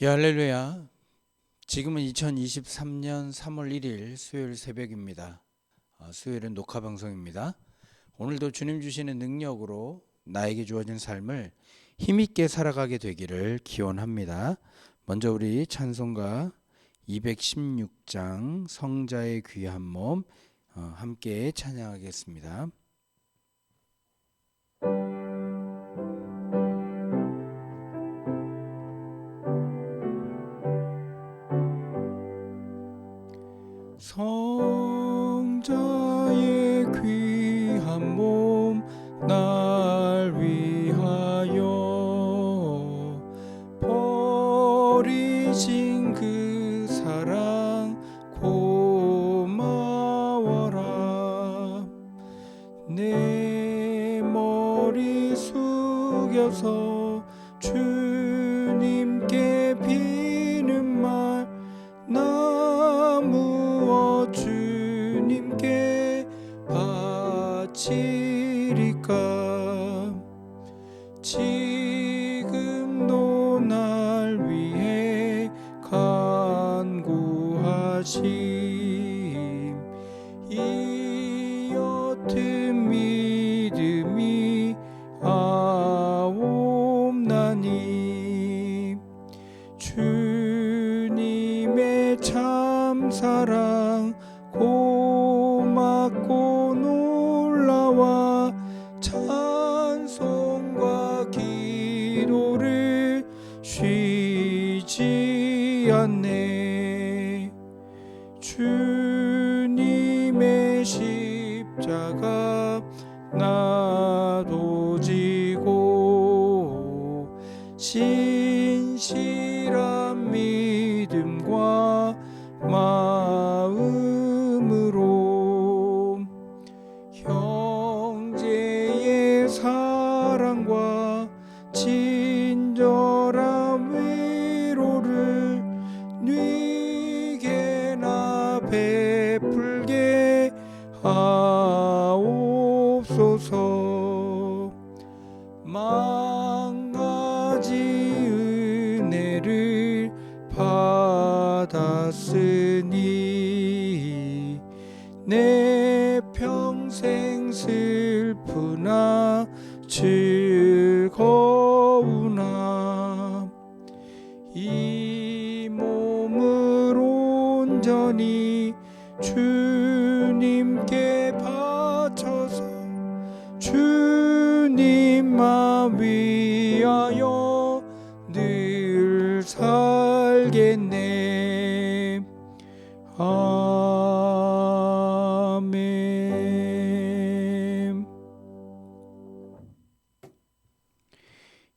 예, 할렐루야. 지금은 2023년 3월 1일 수요일 새벽입니다. 수요일은 녹화 방송입니다. 오늘도 주님 주시는 능력으로 나에게 주어진 삶을 힘있게 살아가게 되기를 기원합니다. 먼저 우리 찬송가 216장 성자의 귀한 몸 함께 찬양하겠습니다. 성자의 귀한 몸 날 위하여 버리신 그 사랑 고마워라. 내 머리 숙여서 주님께 비는 말 나 무엇 주님께 바치리까. 지금도 날 위해 간구하심 이 옅은 믿음이 아옵나니. 주님의 참 사랑 고맙고 놀라와 찬송과 기도를 쉬지 않네. 주님의 십자가 나도 지고 신실한 믿음과 마음으로 형제의 사랑과 친절한 위로를 네게나 베풀게 하옵소서. 만가지 은혜를 받았으니 내 평생 슬프나 즐거우나 이 몸을 온전히 주님께 바쳐서 주님만 위하여 늘 살겠네. 아멘.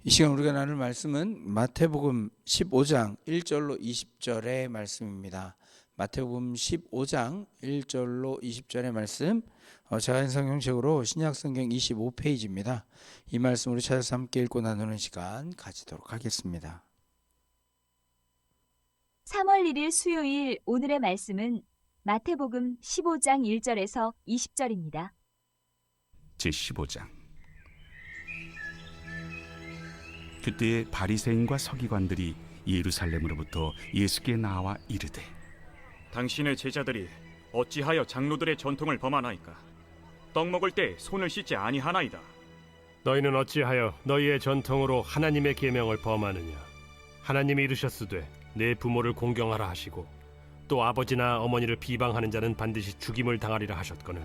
이 시간 우리가 나눌 말씀은 마태복음 15장 1절로 20절의 말씀입니다. 마태복음 15장 1절로 20절의 말씀, 자연성 형식으로 신약성경 25페이지입니다. 이 말씀 우리 찾아서 함께 읽고 나누는 시간 가지도록 하겠습니다. 3월 1일 수요일 오늘의 말씀은 마태복음 15장 1절에서 20절입니다. 제15장. 그때에 바리새인과 서기관들이 예루살렘으로부터 예수께 나와 이르되, 당신의 제자들이 어찌하여 장로들의 전통을 범하나이까? 떡 먹을 때 손을 씻지 아니하나이다. 너희는 어찌하여 너희의 전통으로 하나님의 계명을 범하느냐? 하나님이 이르셨으되 내 부모를 공경하라 하시고 또 아버지나 어머니를 비방하는 자는 반드시 죽임을 당하리라 하셨거늘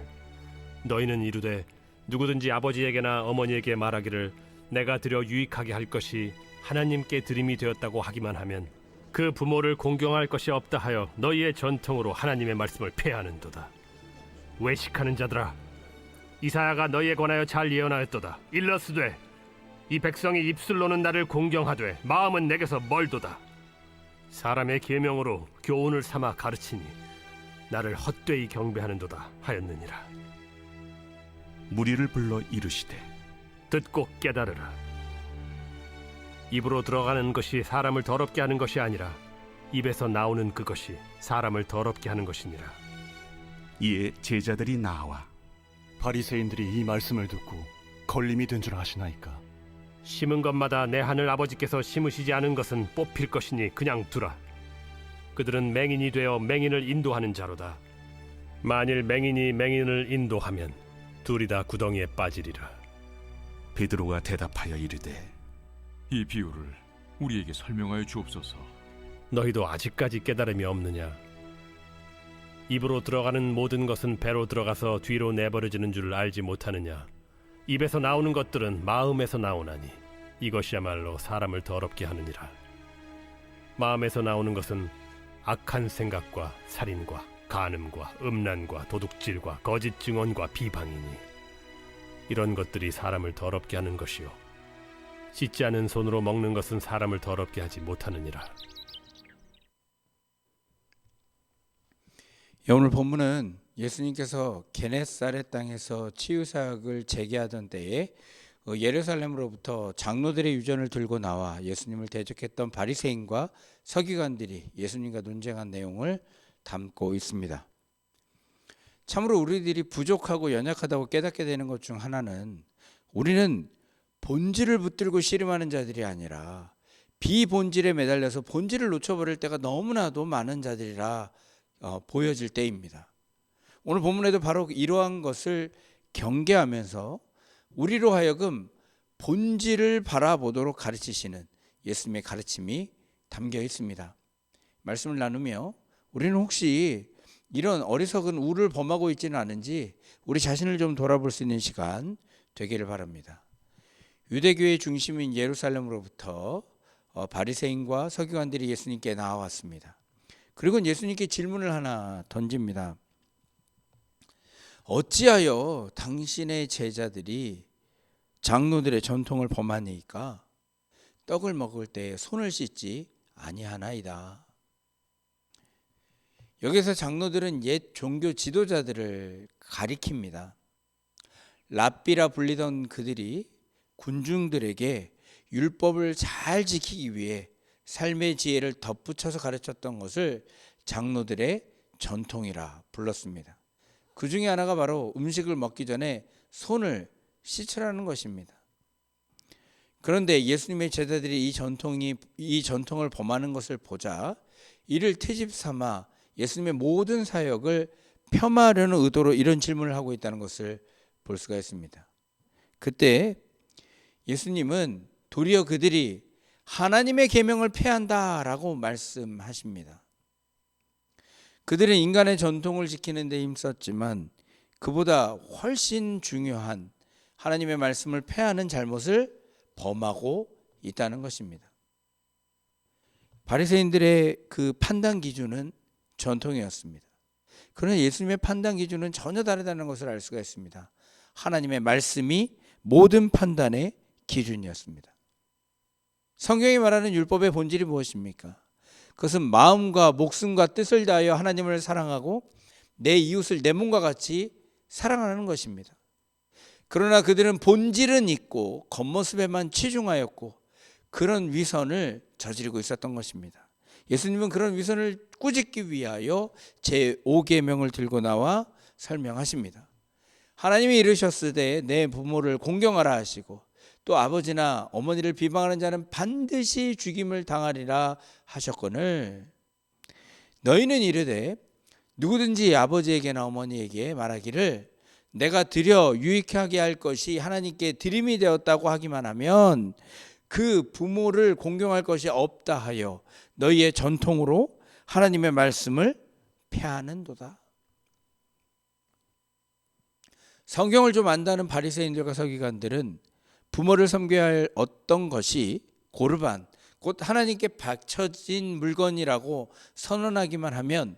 너희는 이르되 누구든지 아버지에게나 어머니에게 말하기를 내가 드려 유익하게 할 것이 하나님께 드림이 되었다고 하기만 하면 그 부모를 공경할 것이 없다 하여 너희의 전통으로 하나님의 말씀을 폐하는도다. 외식하는 자들아, 이사야가 너희에 관하여 잘 예언하였도다. 일러스되 이 백성이 입술로는 나를 공경하되 마음은 내게서 멀도다. 사람의 계명으로 교훈을 삼아 가르치니 나를 헛되이 경배하는도다 하였느니라. 무리를 불러 이르시되, 듣고 깨달으라. 입으로 들어가는 것이 사람을 더럽게 하는 것이 아니라 입에서 나오는 그것이 사람을 더럽게 하는 것이니라. 이에 제자들이 나와 바리새인들이 이 말씀을 듣고 걸림이 된 줄 아시나이까? 심은 것마다 내 하늘 아버지께서 심으시지 않은 것은 뽑힐 것이니 그냥 두라. 그들은 맹인이 되어 맹인을 인도하는 자로다. 만일 맹인이 맹인을 인도하면 둘이 다 구덩이에 빠지리라. 베드로가 대답하여 이르되 이 비유를 우리에게 설명하여 주옵소서. 너희도 아직까지 깨달음이 없느냐? 입으로 들어가는 모든 것은 배로 들어가서 뒤로 내버려지는 줄 알지 못하느냐? 입에서 나오는 것들은 마음에서 나오나니 이것이야말로 사람을 더럽게 하느니라. 마음에서 나오는 것은 악한 생각과 살인과 간음과 음란과 도둑질과 거짓 증언과 비방이니 이런 것들이 사람을 더럽게 하는 것이요 씻지 않은 손으로 먹는 것은 사람을 더럽게 하지 못하느니라. 오늘 본문은 예수님께서 게네사렛 땅에서 치유사역을 재개하던 때에 예루살렘으로부터 장로들의 유전을 들고 나와 예수님을 대적했던 바리새인과 서기관들이 예수님과 논쟁한 내용을 담고 있습니다. 참으로 우리들이 부족하고 연약하다고 깨닫게 되는 것 중 하나는 우리는 본질을 붙들고 씨름하는 자들이 아니라 비본질에 매달려서 본질을 놓쳐버릴 때가 너무나도 많은 자들이라 보여질 때입니다. 오늘 본문에도 바로 이러한 것을 경계하면서 우리로 하여금 본질을 바라보도록 가르치시는 예수님의 가르침이 담겨 있습니다. 말씀을 나누며 우리는 혹시 이런 어리석은 우를 범하고 있지는 않은지 우리 자신을 좀 돌아볼 수 있는 시간 되기를 바랍니다. 유대교의 중심인 예루살렘으로부터 바리새인과 서기관들이 예수님께 나와왔습니다. 그리고 예수님께 질문을 하나 던집니다. 어찌하여 당신의 제자들이 장로들의 전통을 범하니까 떡을 먹을 때 손을 씻지 아니하나이다. 여기서 장로들은 옛 종교 지도자들을 가리킵니다. 랍비라 불리던 그들이 군중들에게 율법을 잘 지키기 위해 삶의 지혜를 덧붙여서 가르쳤던 것을 장로들의 전통이라 불렀습니다. 그 중에 하나가 바로 음식을 먹기 전에 손을 씻으라는 것입니다. 그런데 예수님의 제자들이 이 전통을 범하는 것을 보자 이를 트집 삼아 예수님의 모든 사역을 폄하하려는 의도로 이런 질문을 하고 있다는 것을 볼 수가 있습니다. 그때 예수님은 도리어 그들이 하나님의 계명을 폐한다라고 말씀하십니다. 그들은 인간의 전통을 지키는 데 힘썼지만 그보다 훨씬 중요한 하나님의 말씀을 폐하는 잘못을 범하고 있다는 것입니다. 바리새인들의 그 판단 기준은 전통이었습니다. 그러나 예수님의 판단 기준은 전혀 다르다는 것을 알 수가 있습니다. 하나님의 말씀이 모든 판단의 기준이었습니다. 성경이 말하는 율법의 본질이 무엇입니까? 그것은 마음과 목숨과 뜻을 다하여 하나님을 사랑하고 내 이웃을 내 몸과 같이 사랑하는 것입니다. 그러나 그들은 본질은 있고 겉모습에만 치중하였고 그런 위선을 저지르고 있었던 것입니다. 예수님은 그런 위선을 꾸짖기 위하여 제5계명을 들고 나와 설명하십니다. 하나님이 이르셨으되 내 부모를 공경하라 하시고 또 아버지나 어머니를 비방하는 자는 반드시 죽임을 당하리라 하셨거늘 너희는 이르되 누구든지 아버지에게나 어머니에게 말하기를 내가 드려 유익하게 할 것이 하나님께 드림이 되었다고 하기만 하면 그 부모를 공경할 것이 없다 하여 너희의 전통으로 하나님의 말씀을 폐하는도다. 성경을 좀 안다는 바리새인들과 서기관들은 부모를 섬겨야 할 어떤 것이 고르반, 곧 하나님께 바쳐진 물건이라고 선언하기만 하면,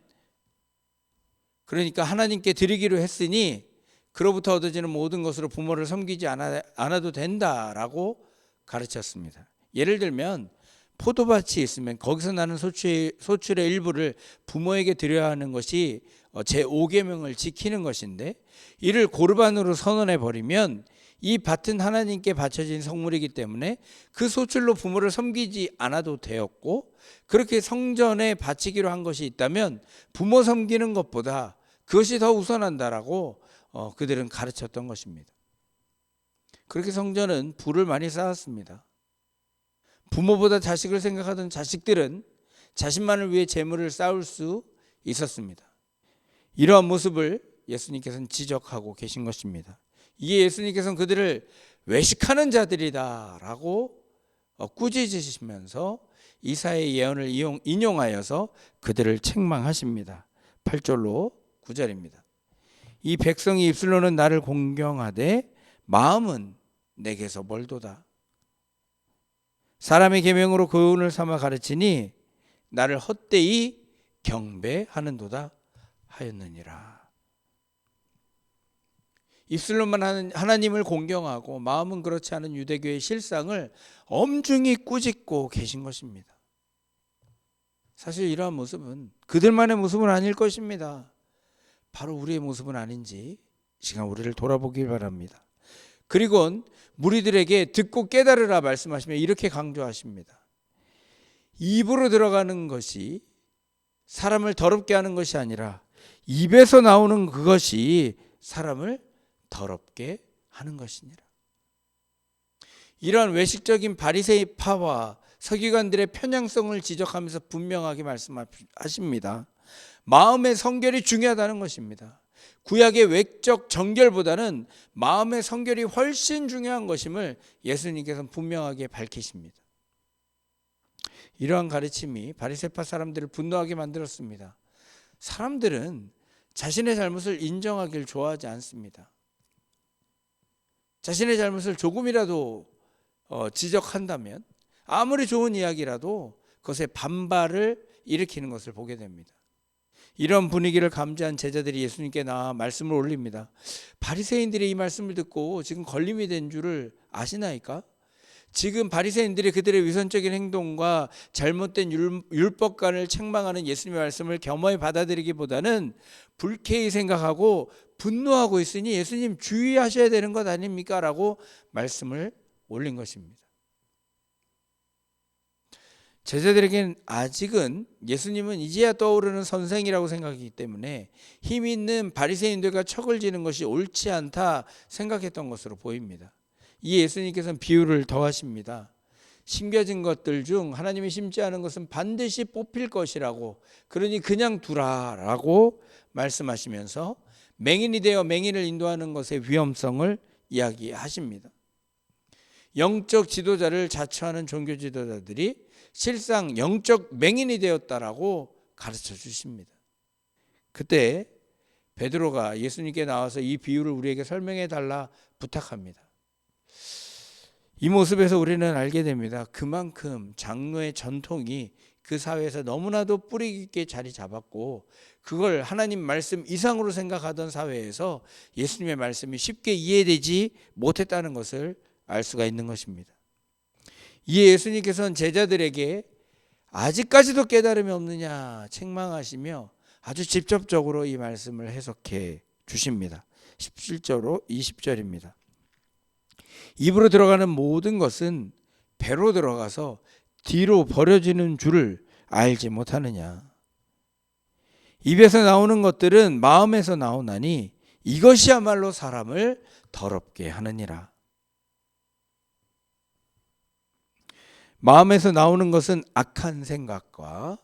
그러니까 하나님께 드리기로 했으니 그로부터 얻어지는 모든 것으로 부모를 섬기지 않아도 된다라고 가르쳤습니다. 예를 들면 포도밭이 있으면 거기서 나는 소출의 일부를 부모에게 드려야 하는 것이 제5계명을 지키는 것인데, 이를 고르반으로 선언해 버리면 이 밭은 하나님께 바쳐진 성물이기 때문에 그 소출로 부모를 섬기지 않아도 되었고, 그렇게 성전에 바치기로 한 것이 있다면 부모 섬기는 것보다 그것이 더 우선한다라고 그들은 가르쳤던 것입니다. 그렇게 성전은 불을 많이 쌓았습니다. 부모보다 자식을 생각하던 자식들은 자신만을 위해 재물을 쌓을 수 있었습니다. 이러한 모습을 예수님께서는 지적하고 계신 것입니다. 이에 예수님께서는 그들을 외식하는 자들이다 라고 꾸짖으시면서 이사야의 예언을 인용하여서 그들을 책망하십니다. 8절로 9절입니다. 이 백성이 입술로는 나를 공경하되 마음은 내게서 멀도다. 사람의 계명으로 교훈을 삼아 가르치니 나를 헛되이 경배하는도다 하였느니라. 입술로만 하나님을 공경하고 마음은 그렇지 않은 유대교의 실상을 엄중히 꾸짖고 계신 것입니다. 사실 이러한 모습은 그들만의 모습은 아닐 것입니다. 바로 우리의 모습은 아닌지 시간 우리를 돌아보길 바랍니다. 그리고 무리들에게 듣고 깨달으라 말씀하시며 이렇게 강조하십니다. 입으로 들어가는 것이 사람을 더럽게 하는 것이 아니라 입에서 나오는 그것이 사람을 더럽게 하는 것이니라. 이러한 외식적인 바리새파와 서기관들의 편향성을 지적하면서 분명하게 말씀하십니다. 마음의 성결이 중요하다는 것입니다. 구약의 외적 정결보다는 마음의 성결이 훨씬 중요한 것임을 예수님께서는 분명하게 밝히십니다. 이러한 가르침이 바리새파 사람들을 분노하게 만들었습니다. 사람들은 자신의 잘못을 인정하길 좋아하지 않습니다. 자신의 잘못을 조금이라도 지적한다면 아무리 좋은 이야기라도 그것에 반발을 일으키는 것을 보게 됩니다. 이런 분위기를 감지한 제자들이 예수님께 나와 말씀을 올립니다. 바리새인들이 이 말씀을 듣고 지금 걸림이 된 줄을 아시나이까? 지금 바리새인들이 그들의 위선적인 행동과 잘못된 율법관을 책망하는 예수님의 말씀을 겸허히 받아들이기보다는 불쾌히 생각하고 분노하고 있으니 예수님 주의하셔야 되는 것 아닙니까? 라고 말씀을 올린 것입니다. 제자들에겐 아직은 예수님은 이제야 떠오르는 선생이라고 생각하기 때문에 힘 있는 바리새인들과 척을 지는 것이 옳지 않다 생각했던 것으로 보입니다. 이 예수님께서는 비유를 더하십니다. 심겨진 것들 중 하나님이 심지 않은 것은 반드시 뽑힐 것이라고, 그러니 그냥 두라라고 말씀하시면서 맹인이 되어 맹인을 인도하는 것의 위험성을 이야기하십니다. 영적 지도자를 자처하는 종교 지도자들이 실상 영적 맹인이 되었다라고 가르쳐 주십니다. 그때 베드로가 예수님께 나와서 이 비유를 우리에게 설명해 달라 부탁합니다. 이 모습에서 우리는 알게 됩니다. 그만큼 장로의 전통이 그 사회에서 너무나도 뿌리 깊게 자리 잡았고 그걸 하나님 말씀 이상으로 생각하던 사회에서 예수님의 말씀이 쉽게 이해되지 못했다는 것을 알 수가 있는 것입니다. 이에 예수님께서는 제자들에게 아직까지도 깨달음이 없느냐 책망하시며 아주 직접적으로 이 말씀을 해석해 주십니다. 17절로 20절입니다. 입으로 들어가는 모든 것은 배로 들어가서 뒤로 버려지는 줄을 알지 못하느냐. 입에서 나오는 것들은 마음에서 나오나니 이것이야말로 사람을 더럽게 하느니라. 마음에서 나오는 것은 악한 생각과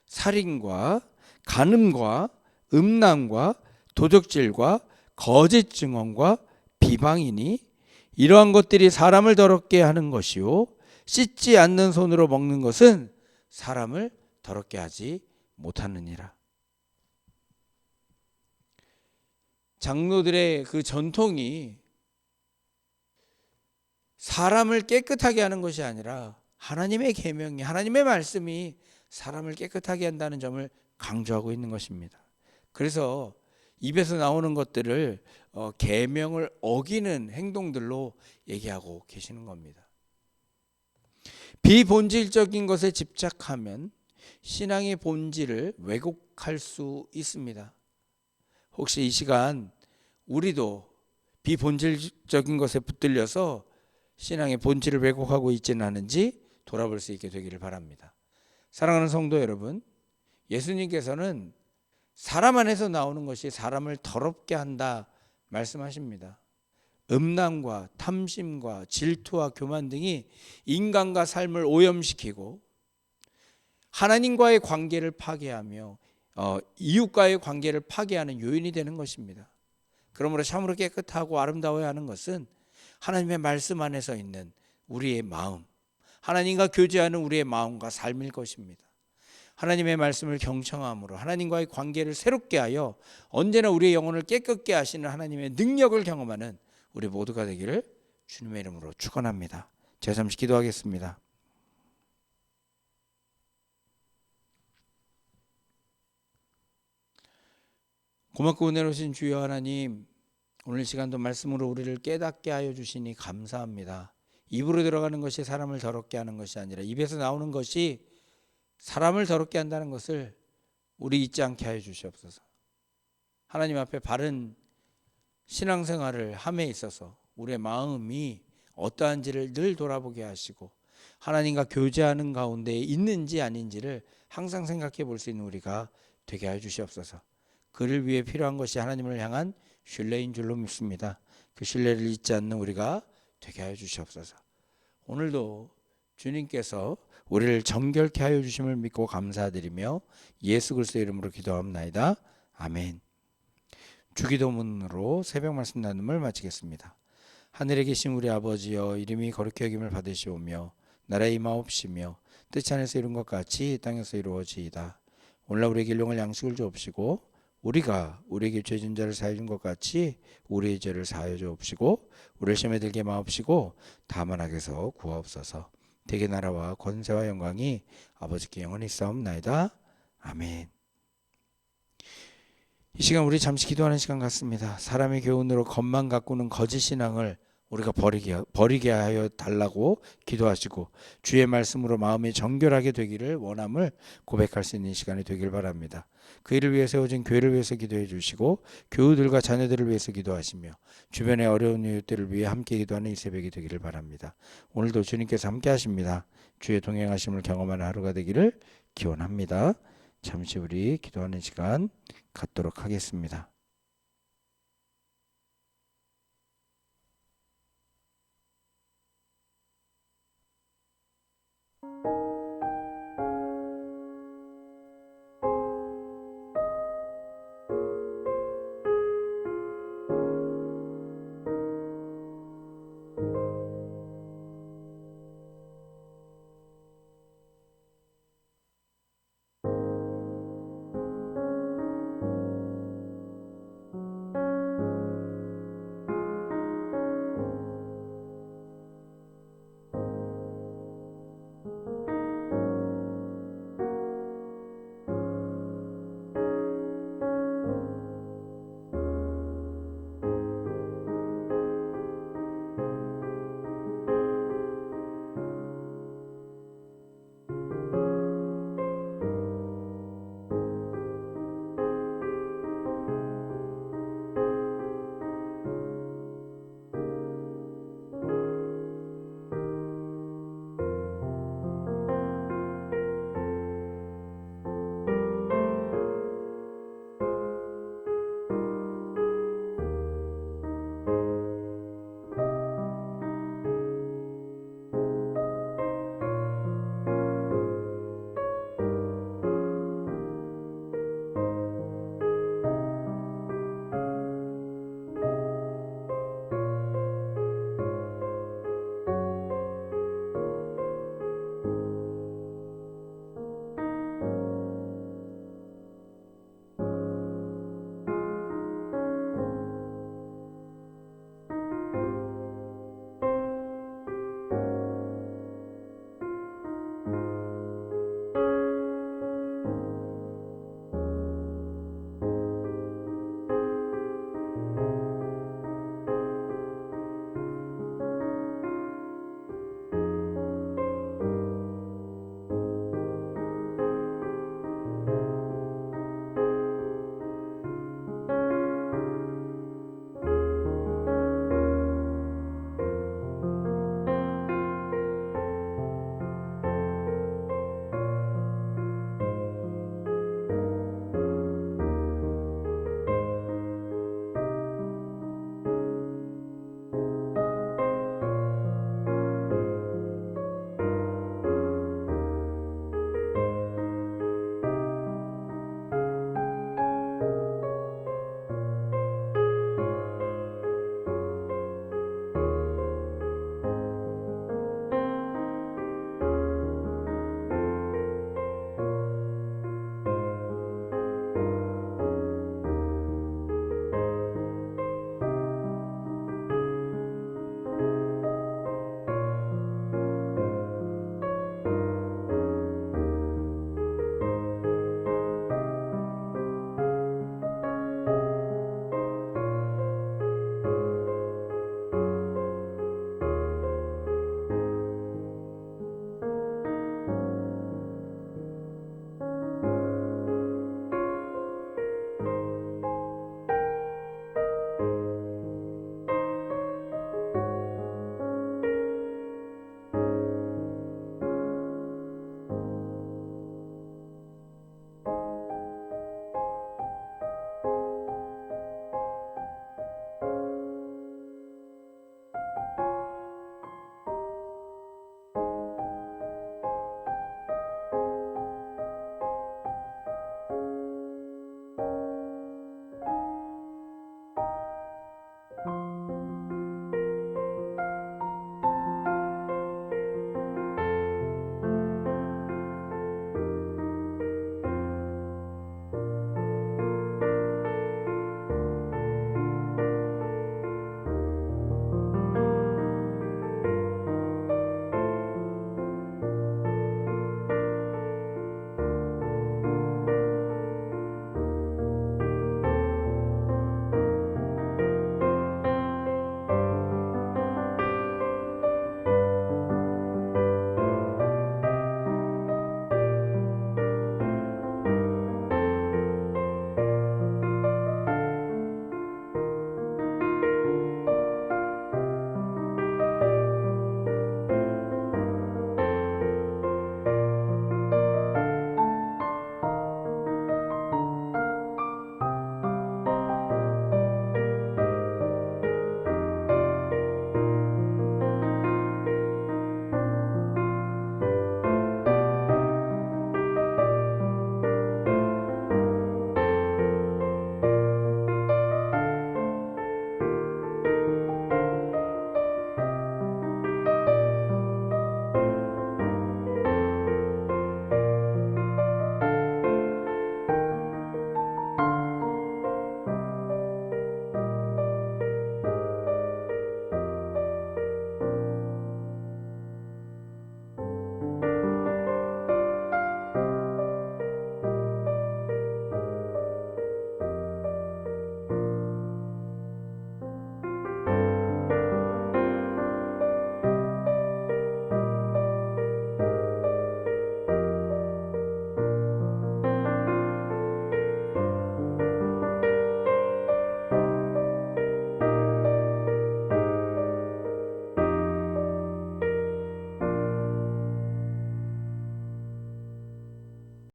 살인과 간음과 음란과 도적질과 거짓 증언과 비방이니 이러한 것들이 사람을 더럽게 하는 것이요 씻지 않는 손으로 먹는 것은 사람을 더럽게 하지 못하느니라. 장로들의 그 전통이 사람을 깨끗하게 하는 것이 아니라 하나님의 계명이, 하나님의 말씀이 사람을 깨끗하게 한다는 점을 강조하고 있는 것입니다. 그래서 입에서 나오는 것들을 계명을 어기는 행동들로 얘기하고 계시는 겁니다. 비본질적인 것에 집착하면 신앙의 본질을 왜곡할 수 있습니다. 혹시 이 시간 우리도 비본질적인 것에 붙들려서 신앙의 본질을 왜곡하고 있지는 않은지 돌아볼 수 있게 되기를 바랍니다. 사랑하는 성도 여러분, 예수님께서는 사람 안에서 나오는 것이 사람을 더럽게 한다 말씀하십니다. 음란과 탐심과 질투와 교만 등이 인간과 삶을 오염시키고 하나님과의 관계를 파괴하며 이웃과의 관계를 파괴하는 요인이 되는 것입니다. 그러므로 참으로 깨끗하고 아름다워야 하는 것은 하나님의 말씀 안에서 있는 우리의 마음, 하나님과 교제하는 우리의 마음과 삶일 것입니다. 하나님의 말씀을 경청함으로 하나님과의 관계를 새롭게 하여 언제나 우리의 영혼을 깨끗게 하시는 하나님의 능력을 경험하는 우리 모두가 되기를 주님의 이름으로 축원합니다. 제가 잠시 기도하겠습니다. 고맙고 은혜로우신 주여 하나님, 오늘 시간도 말씀으로 우리를 깨닫게 하여 주시니 감사합니다. 입으로 들어가는 것이 사람을 더럽게 하는 것이 아니라 입에서 나오는 것이 사람을 더럽게 한다는 것을 우리 잊지 않게 하여 주시옵소서. 하나님 앞에 바른 신앙생활을 함에 있어서 우리의 마음이 어떠한지를 늘 돌아보게 하시고 하나님과 교제하는 가운데 있는지 아닌지를 항상 생각해 볼 수 있는 우리가 되게 하여 주시옵소서. 그를 위해 필요한 것이 하나님을 향한 신뢰인 줄로 믿습니다. 그 신뢰를 잊지 않는 우리가 되게 하여 주시옵소서. 오늘도 주님께서 우리를 정결케 하여 주심을 믿고 감사드리며 예수 그리스도의 이름으로 기도합나이다. 아멘. 주기도문으로 새벽 말씀 나눔을 마치겠습니다. 하늘에 계신 우리 아버지여, 이름이 거룩히 여김을 받으시오며 나라의 임하옵시며 뜻 안에서 이룬 것 같이 땅에서 이루어지이다. 오늘날 우리에게 일용할 양식을 주옵시고 우리가 우리에게 죄진 자를 사하여 준 것 같이 우리의 죄를 사하여 주옵시고 우리를 시험에 들게 마옵시고 다만 악에서 구하옵소서. 대개 나라와 권세와 영광이 아버지께 영원히 있사옵나이다. 아멘. 이 시간 우리 잠시 기도하는 시간 같습니다. 사람의 교훈으로 겉만 가꾸는 거짓 신앙을 우리가 버리게 하여 달라고 기도하시고 주의 말씀으로 마음이 정결하게 되기를 원함을 고백할 수 있는 시간이 되길 바랍니다. 그 일을 위해 세워진 교회를 위해서 기도해 주시고 교우들과 자녀들을 위해서 기도하시며 주변의 어려운 이웃들을 위해 함께 기도하는 이 새벽이 되기를 바랍니다. 오늘도 주님께서 함께 하십니다. 주의 동행하심을 경험하는 하루가 되기를 기원합니다. 잠시 우리 기도하는 시간 갖도록 하겠습니다.